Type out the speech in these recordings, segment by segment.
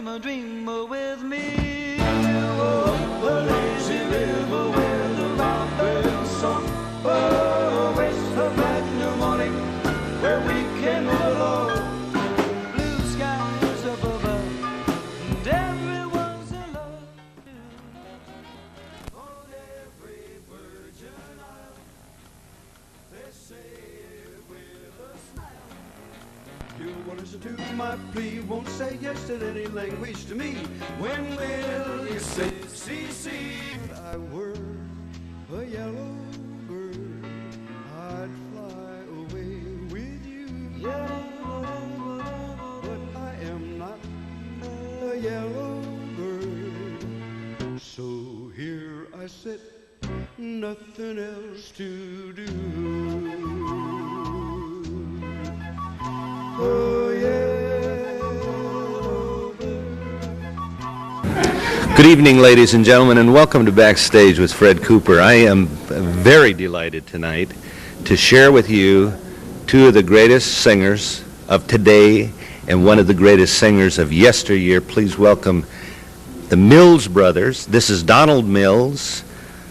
dream with me. Oh, the lazy river where the robin's song. Oh, it's a brand new morning where we can move along. Blue skies above us and everyone's in love. On every virgin isle, they say it with a smile. You won't listen to my plea, won't say yes to any language to me. When will you say, see, if I were a yellow bird, I'd fly away with you. But I am not a yellow bird. So here I sit, nothing else to do. Oh, yellow bird. Good evening, ladies and gentlemen, and welcome to Backstage with Fred Cooper. I am very delighted tonight to share with you two of the greatest singers of today and one of the greatest singers of yesteryear. Please welcome the Mills brothers. This is Donald Mills.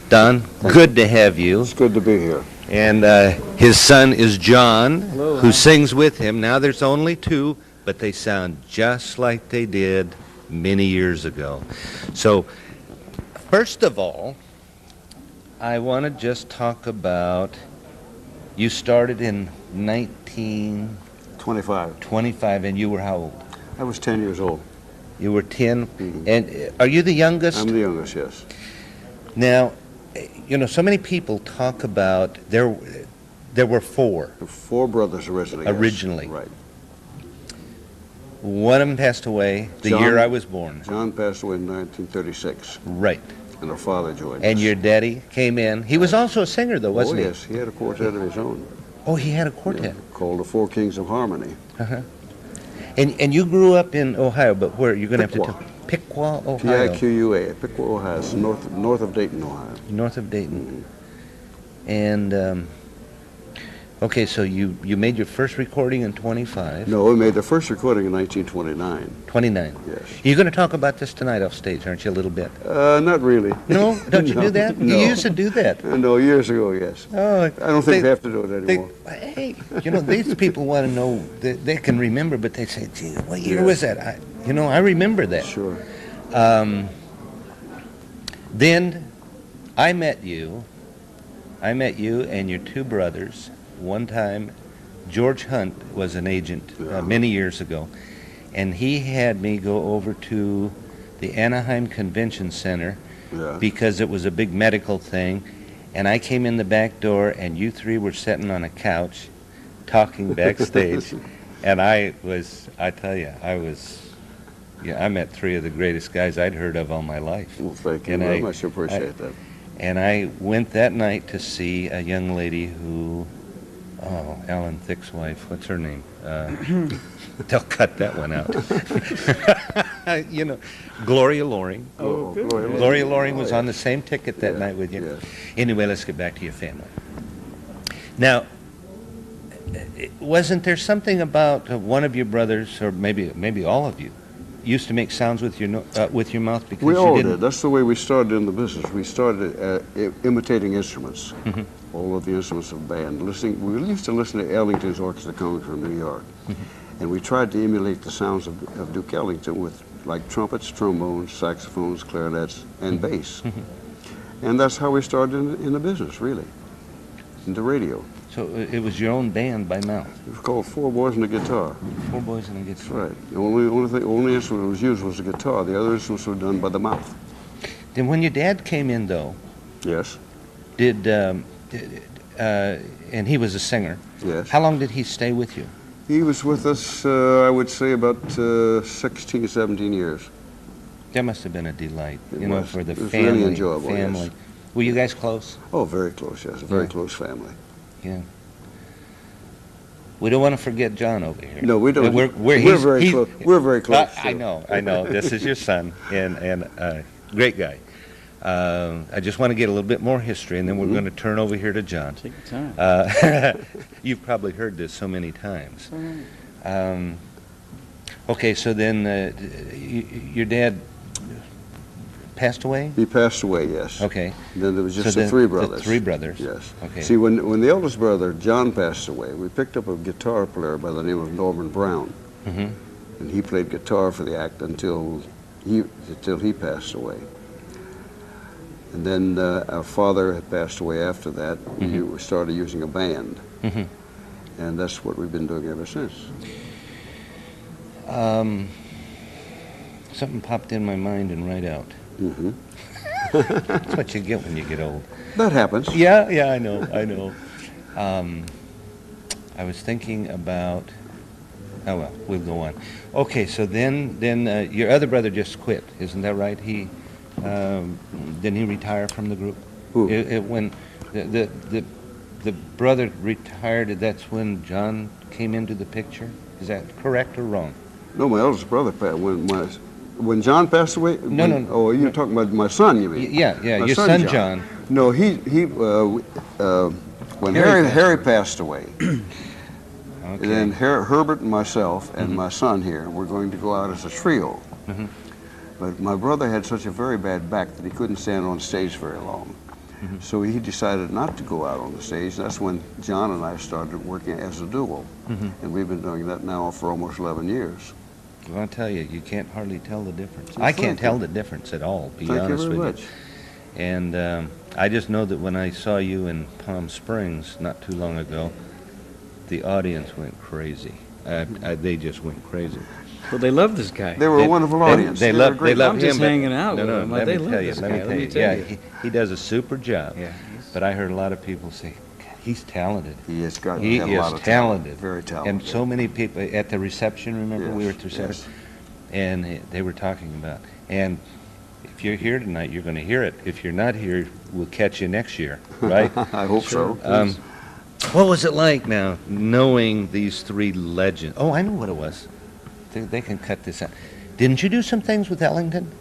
Don, good to have you. It's good to be here. And his son is John, Hello. who sings with him. Now there's only two, but they sound just like they did many years ago. So, first of all, I want to just talk about, you started in 1925, 25. and you were how old? I was 10 years old. You were 10, Mhm. and are you the youngest? I'm the youngest, yes. Now, you know, so many people talk about, there were four. The four brothers originally. yes. Originally. Right. One of them passed away the John- year I was born. John passed away in 1936, Right. and our father joined And us. your daddy came in. He was also a singer, though, wasn't oh, he? yes, he had a quartet of his own. Oh, he had a quartet. Called the Four Kings of Harmony. Uh-huh. And you grew up in Ohio, but where? You're going to have to Piqua. tell. Piqua, Ohio. Piqua, Piqua, Ohio. It's north of Dayton, Ohio. North of Dayton. And, okay, so you made your first recording in 25. No, we made the first recording in 1929. 29. Yes. You're going to talk about this tonight off stage, aren't you, a little bit? Not really. No? Don't you No, do that? no. You used to do that. No, years ago, yes. Oh, I don't think they have to do it anymore. Hey, you know, these people want to know, they can remember, but they say, gee, what year Yes. was that? I remember that. Sure. Then I met you and your two brothers. One time, George Hunt was an agent Yeah. many years ago, and he had me go over to the Anaheim Convention Center Yeah. because it was a big medical thing, and I came in the back door, and you three were sitting on a couch talking backstage, and I met three of the greatest guys I'd heard of all my life. Well, thank you And very I- much. I appreciate that. And I went that night to see a young lady who, Alan Thicke's wife, what's her name? They'll cut that one out. You know, Gloria Loring. Oh, good. Gloria Loring was Oh, on the same ticket that night with you. Yes. Anyway, let's get back to your family. Now, wasn't there something about one of your brothers, or maybe all of you, used to make sounds with your mouth because We you all didn't? did. That's the way we started in the business. We started imitating instruments, Mhm. all of the instruments of band. We used to listen to Ellington's orchestra coming from New York, and we tried to emulate the sounds of Duke Ellington with like trumpets, trombones, saxophones, clarinets, and bass. And that's how we started in the business, really, in the radio. So it was your own band by mouth. It was called Four Boys and a Guitar. Four boys and a That's guitar. right. The only instrument that was used was the guitar. The other instruments were done by the mouth. Then when your dad came in, though, Yes. and he was a singer, Yes. how long did he stay with you? He was with us, I would say, about 16, 17 years. That must have been a delight, It you know, was. for the It was family. really enjoyable, yes. Family. Were you guys close? Oh, very close, yes. A very Yeah. close family. Yeah. We don't want to forget John over here. No, we don't. We're We're very close. We're very close. I know. This is your son, and great guy. I just want to get a little bit more history, and then we're going to turn over here to John. Take your time. You've probably heard this so many times. Okay, so then your dad passed away? He passed away, yes. Okay. And then there was just So the then three the brothers. three brothers. Yes. Okay. See, when the eldest brother, John, passed away, we picked up a guitar player by the name of Norman Brown. Mm-hmm. And he played guitar for the act until he passed away. And then our father had passed away after that. Mm-hmm. We started using a band. Mm-hmm. And that's what we've been doing ever since. Something popped in my mind and right out. Mm-hmm. That's what you get when you get old. That happens. Yeah, I know. I was thinking about. Oh well, we'll go on. Okay, so then your other brother just quit, isn't that right? Didn't he retire from the group? Who? When the brother retired, that's when John came into the picture. Is that correct or wrong? No, my eldest brother passed. When John passed away? No. Oh, you're talking about my son, you mean? Yeah. My Your son John. No, when Harry passed away, Okay. and then Herbert and myself and my son here were going to go out as a trio. Mhm. But my brother had such a very bad back that he couldn't stand on stage very long. Mhm. So he decided not to go out on the stage. That's when John and I started working as a duo. Mhm. And we've been doing that now for almost 11 years. Well, I'll tell you, you can't hardly tell the difference. Well, I can't thank you. tell the difference at all, be Thank you honest very with much. you. And I just know that when I saw you in Palm Springs not too long ago, the audience went crazy. They just went crazy. Well, they love this guy. They were a wonderful audience. They were love great. him. I'm just but- hanging out no, with no, him. let They me love tell you, this let guy. me Let tell me you. tell Yeah, you. he does a super job. Yeah. But I heard a lot of people say, "God, he's talented." He has got He a is lot of talented. Very talented. And so many people at the reception, remember we were at the Yes, reception, and they were talking about, and if you're here tonight, you're going to hear it. If you're not here, we'll catch you next year, right? I hope so. What was it like now, knowing these three legends? Oh, I know what it was. They can cut this out. Didn't you do some things with Ellington?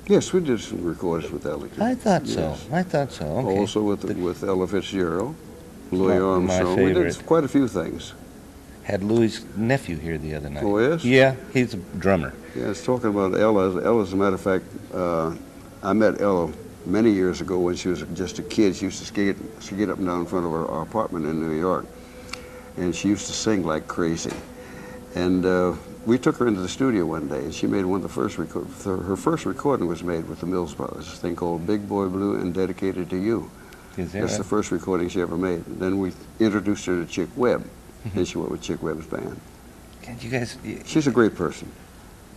Yes, we did some recordings with Ellington. I thought so. Yes. I thought so. Okay. Also with Ella Fitzgerald, Louis My Armstrong. We favorite. did quite a few things. Had Louis' nephew here the other night. Oh, yes? Yeah, he's a drummer. Yes, talking about Ella, as a matter of fact, I met Ella many years ago when she was just a kid. She used to skate up and down in front of our apartment in New York. And she used to sing like crazy. And we took her into the studio one day, and she made one of the first her first recording was made with the Mills Brothers, a thing called Big Boy Blue and Dedicated to You. Is that That's right? the first recording she ever made. And then we introduced her to Chick Webb, and she went with Chick Webb's band. Can't you guys? She's a great person.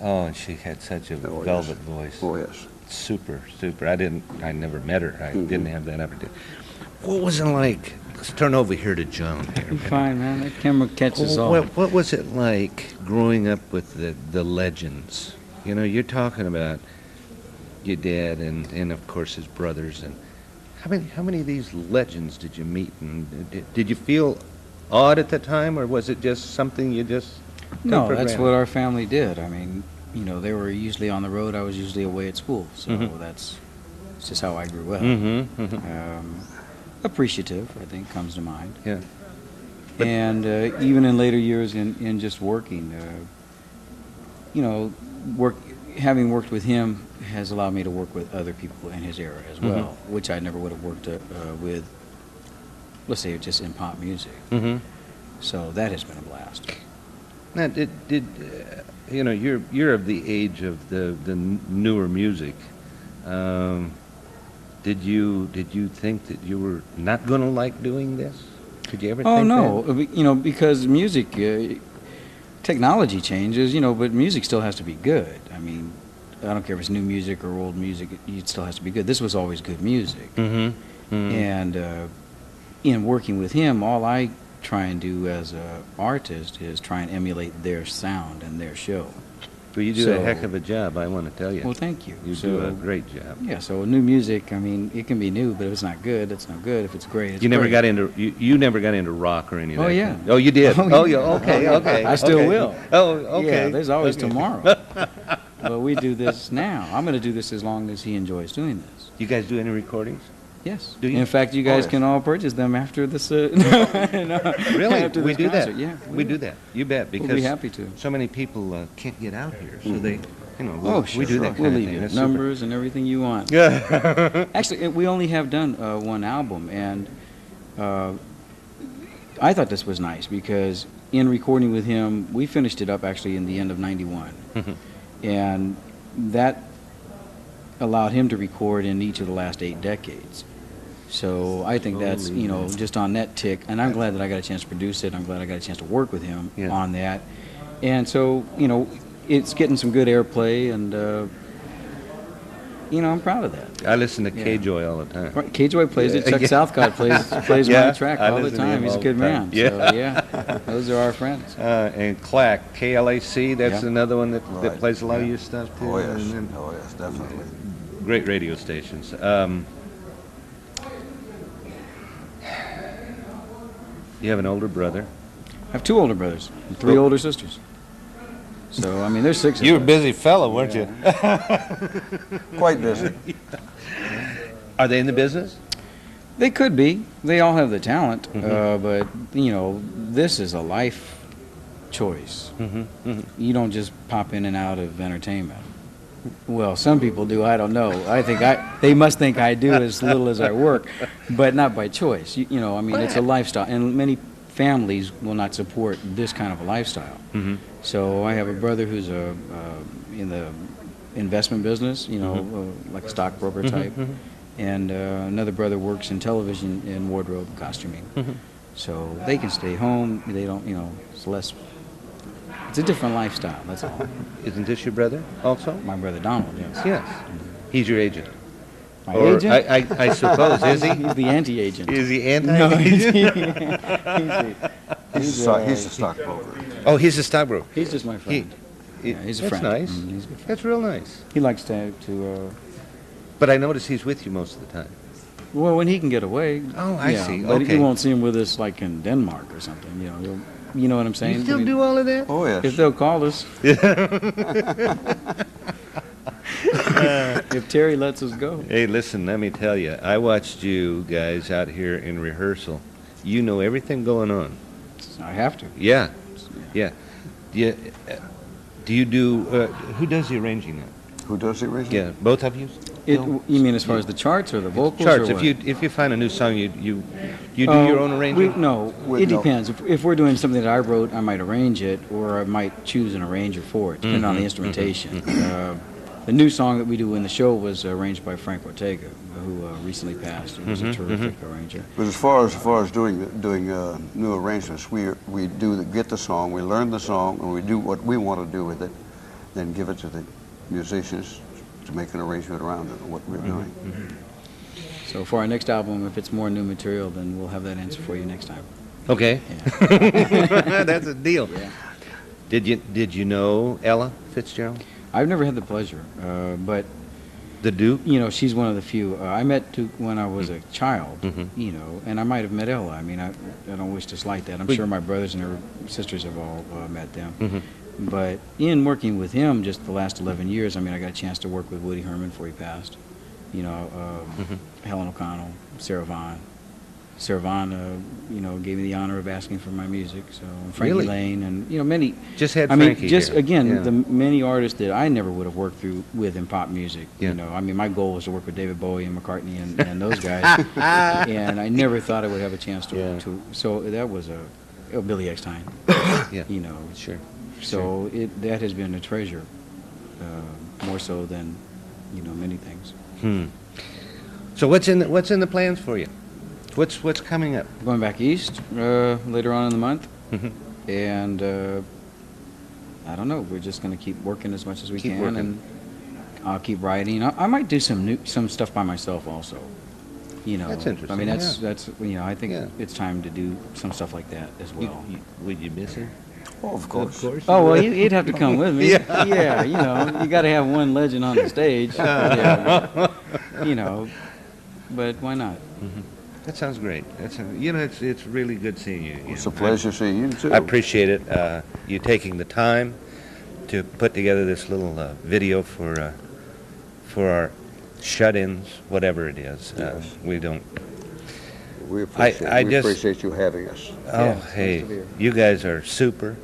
Oh, and she had such a Oh, yes. velvet voice. Oh, yes. Super. I never met her. I Mhm. didn't have that opportunity. What was it like? Let's turn over here to John here. I'm fine, man. That camera catches all. What was it like growing up with the legends? You know, you're talking about your dad and of course his brothers, and how many of these legends did you meet? And did you feel odd at the time, or was it just something you just took No, for that's granted? what our family did. I mean, you know, they were usually on the road. I was usually away at school. So Mhm. that's just how I grew up. Mm-hmm. Mm-hmm. Appreciative, I think, comes to mind. Yeah. But- And even in later years in just working, you know, having worked with him has allowed me to work with other people in his era as well, which I never would have worked with, let's say, just in pop music. Mm-hmm. So that has been a blast. Now, did you know, you're of the age of the newer music. Did you think that you were not going to like doing this? Could you ever Oh think no, that? you know, because music, technology changes, you know, but music still has to be good. I mean, I don't care if it's new music or old music, it still has to be good. This was always good music. Mm-hmm. Mm-hmm. And in working with him, all I try and do as an artist is try and emulate their sound and their show. Well, you do a So- heck of a job, I want to tell you. Well, thank you. You do a great job. Yeah, so new music, I mean, it can be new, but if it's not good, it's not good. If it's great, it's You never great. got into you never got into rock or any of Oh, that. yeah. kind of- Oh, you did. Oh, Oh, yeah. yeah. Okay. Okay. I still okay. will. Oh, okay. Yeah, there's always Okay. tomorrow. But we do this now. I'm going to do this as long as he enjoys doing this. You guys do any recordings? Yes. Do you? In fact, you guys yes. can all purchase them after this. No, Really? after We this do that. concert. Yeah. We do that. You bet. Because We'll be happy to. so many people can't get out here, so they, Oh, sure. we do that kind We'll of leave thing. you That's super. numbers and everything you want. Yeah. Actually, we only have done one album, and I thought this was nice because in recording with him, we finished it up actually in the end of '91, and that allowed him to record in each of the last 8 decades. So I think that's, just on that tick, and I'm glad that I got a chance to produce it. I'm glad I got a chance to work with him Yeah. on that. And so, it's getting some good airplay, and, I'm proud of that. I listen to Yeah. K-Joy all the time. Right, K-Joy plays it. Chuck Yeah. Southcott plays Yeah, my track I all the listen to him time. He's a all good the time. man. Yeah. So, yeah, those are our friends. And Clack, KLAC, that's Yeah. another one that Right. plays a lot of Yeah. your stuff too. Oh, yes. And then Oh, yes, definitely. great radio stations. You have an older brother. I have 2 older brothers and 3 older sisters. So, I mean, there's 6 of You were a us. busy fellow, weren't you? Quite busy. Are they in the business? They could be. They all have the talent, Mm-hmm. but, this is a life choice. Mm-hmm. You don't just pop in and out of entertainment. Well, some people do. I don't know. They must think I do as little as I work, but not by choice. It's a lifestyle, and many families will not support this kind of a lifestyle. Mm-hmm. So I have a brother who's in the investment business, like a stockbroker type, and another brother works in television and wardrobe costuming. So they can stay home. They don't, it's less. It's a different lifestyle. That's all. Isn't this your brother also? My brother Donald, yes. Yes. He's your agent. My Or agent? I suppose. Is he? He's the anti-agent. Is he No, anti-agent? He's a stockbroker. Oh, he's a stockbroker. He's just my friend. Yeah, he's a That's friend. nice. He's a good friend. That's real nice. He likes to But I notice he's with you most of the time. well, when he can get away. Oh, I see. But Okay. you won't see him with us like in Denmark or something. You know what I'm saying? You still I mean, do all of that? Oh, If yes. they'll call us. If Terry lets us go. Hey, listen, let me tell you. I watched you guys out here in rehearsal. You know everything going on. I have to. Yeah. Yeah. Do you do, who does the arranging now? Who does the original? Yeah, both of you? You mean as far as the charts or the vocals? Charts. Or If what? you find a new song, you do your own arranging? No, We- it no. depends. If we're doing something that I wrote, I might arrange it, or I might choose an arranger for it, depending on the instrumentation. The new song that we do in the show was arranged by Frank Ortega, who recently passed. He was a terrific arranger. But as far as doing new arrangements, we get the song, we learn the song, and we do what we want to do with it, then give it to the musicians to make an arrangement around it, what we're doing. So for our next album, if it's more new material, then we'll have that answer for you next time. Okay. Yeah. That's a deal. Yeah. Did you know Ella Fitzgerald? I've never had the pleasure, but The Duke? she's one of the few. I met Duke when I was a child, and I might have met Ella. I mean, I don't wish to slight that. I'm But- sure my brothers and her sisters have all met them. But in working with him just the last 11 years, I mean, I got a chance to work with Woody Herman before he passed. Helen O'Connell, Sarah Vaughan. Sarah Vaughan, gave me the honor of asking for my music. So Frankie Really? Lane and many. Just had I mean, Frankie just here. again, Yeah. the many artists that I never would have worked with in pop music. Yeah. I mean, my goal was to work with David Bowie and McCartney and those guys, and I never thought I would have a chance to. Yeah. So that was Billy Eckstine. Yeah. Sure. Sure. So that has been a treasure, more so than many things. So what's in the plans for you? What's coming up? Going back east later on in the month, and I don't know. We're just going to keep working as much as we Keep can, working. and I'll keep writing. I might do some stuff by myself also. That's interesting, I mean, yeah. that's I think Yeah. it's time to do some stuff like that as well. Would you miss her? Oh, of course. Oh well, you'd have to come with me. Yeah. Yeah, you got to have one legend on the stage. Yeah. But why not? That sounds great. It's really good seeing you. It's a pleasure seeing you, too. I appreciate it. You taking the time to put together this little video for our shut-ins, whatever it is. Yes. We don't. We appreciate, I we just- appreciate you having us. Oh, Yeah, it's nice hey, to be here. you guys are super.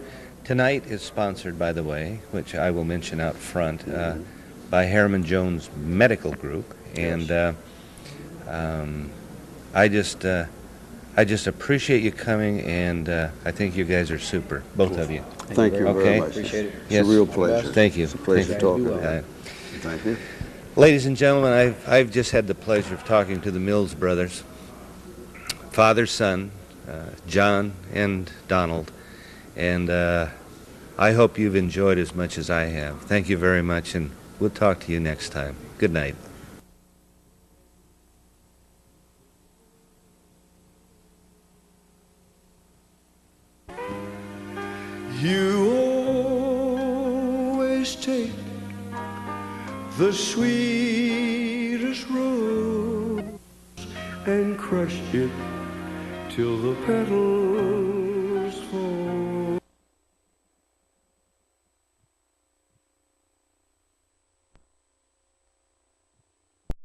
Tonight is sponsored, by the way, which I will mention out front, by Harriman Jones Medical Group, and I just appreciate you coming, and I think you guys are super, both of you. Thank you Okay. very much. Appreciate it. It's Yes. a real pleasure. Thank you. It's a pleasure Thank talking you. to you. Thank you. Ladies and gentlemen, I've just had the pleasure of talking to the Mills brothers, father, son, John and Donald, and I hope you've enjoyed as much as I have. Thank you very much, and we'll talk to you next time. Good night. You always take the sweetest rose and crush it till the petals